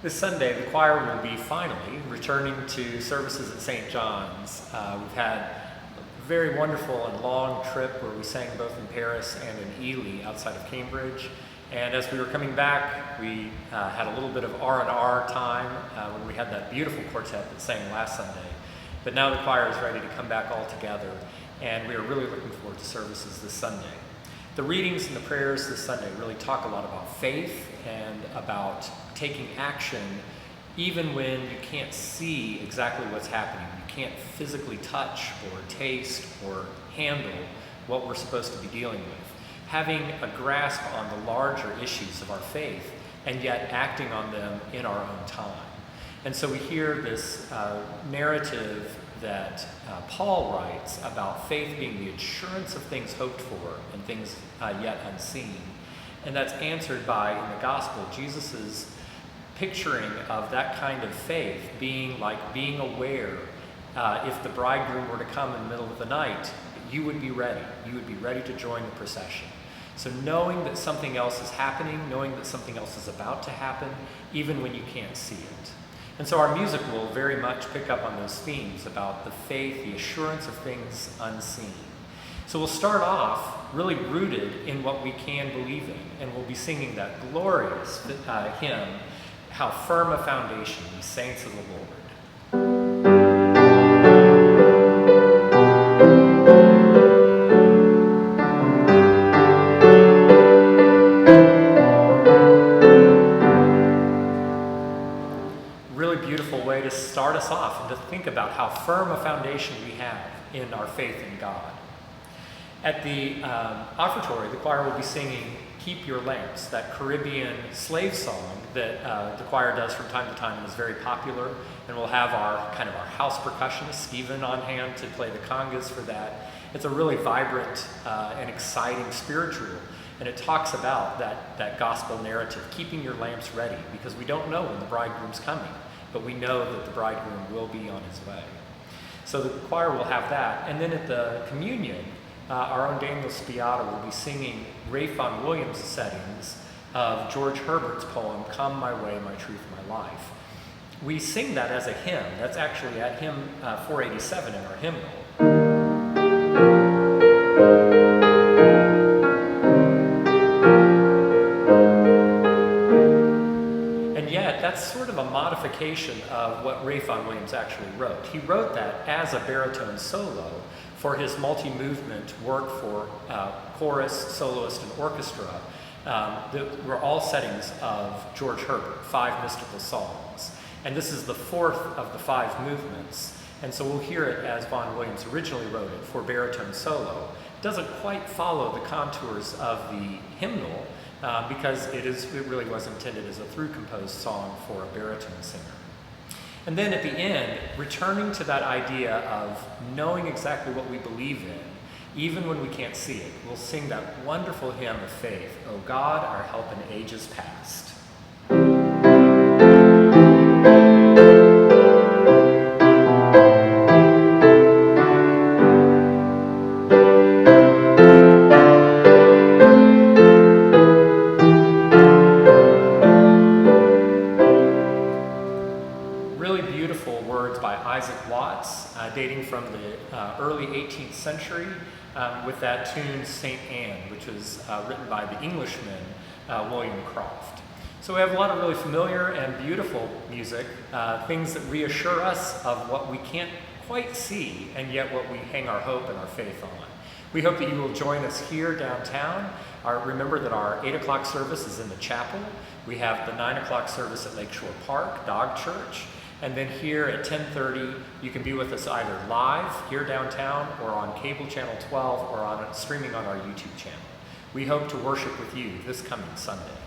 This Sunday, the choir will be finally returning to services at St. John's. We've had a very wonderful and long trip where we sang both in Paris and in Ely outside of Cambridge. And as we were coming back, we had a little bit of R&R time when we had that beautiful quartet that sang last Sunday. But now the choir is ready to come back all together, and we are really looking forward to services this Sunday. The readings and the prayers this Sunday really talk a lot about faith and about taking action even when you can't see exactly what's happening. You can't physically touch or taste or handle what we're supposed to be dealing with. Having a grasp on the larger issues of our faith and yet acting on them in our own time. And so we hear this narrative that Paul writes about faith being the assurance of things hoped for and things yet unseen. And that's answered by, in the gospel, Jesus's picturing of that kind of faith being like being aware if the bridegroom were to come in the middle of the night, you would be ready. You would be ready to join the procession. So knowing that something else is happening, knowing that something else is about to happen, even when you can't see it. And so our music will very much pick up on those themes about the faith, the assurance of things unseen. So we'll start off really rooted in what we can believe in, and we'll be singing that glorious hymn, How Firm a Foundation, Ye Saints of the Lord. To start us off and to think about how firm a foundation we have in our faith in God. At the offertory, the choir will be singing Keep Your Lamps, that Caribbean slave song that the choir does from time to time and is very popular. And we'll have our house percussionist, Stephen, on hand to play the congas for that. It's a really vibrant and exciting spiritual, and it talks about that gospel narrative, keeping your lamps ready, because we don't know when the bridegroom's coming. But we know that the bridegroom will be on his way. So the choir will have that. And then at the communion, our own Daniel Spiata will be singing Ralph Vaughan Williams' settings of George Herbert's poem, Come My Way, My Truth, My Life. We sing that as a hymn. That's actually at hymn 487 in our hymnal. That's sort of a modification of what Ralph Vaughan Williams actually wrote. He wrote that as a baritone solo for his multi-movement work for chorus, soloist, and orchestra. That were all settings of George Herbert, 5 mystical songs. And this is the 4th of the 5 movements. And so we'll hear it as Vaughan Williams originally wrote it for baritone solo. It doesn't quite follow the contours of the hymnal, because it really was intended as a through-composed song for a baritone singer. And then at the end, returning to that idea of knowing exactly what we believe in, even when we can't see it, we'll sing that wonderful hymn of faith, O God, our help in ages past. Dating from the early 18th century with that tune St. Anne, which was written by the Englishman William Croft. So we have a lot of really familiar and beautiful music, things that reassure us of what we can't quite see and yet what we hang our hope and our faith on. We hope that you will join us here downtown. Remember that our 8 o'clock service is in the chapel. We have the 9 o'clock service at Lakeshore Park, Dog Church. And then here at 10:30, you can be with us either live here downtown or on cable channel 12 or streaming on our YouTube channel. We hope to worship with you this coming Sunday.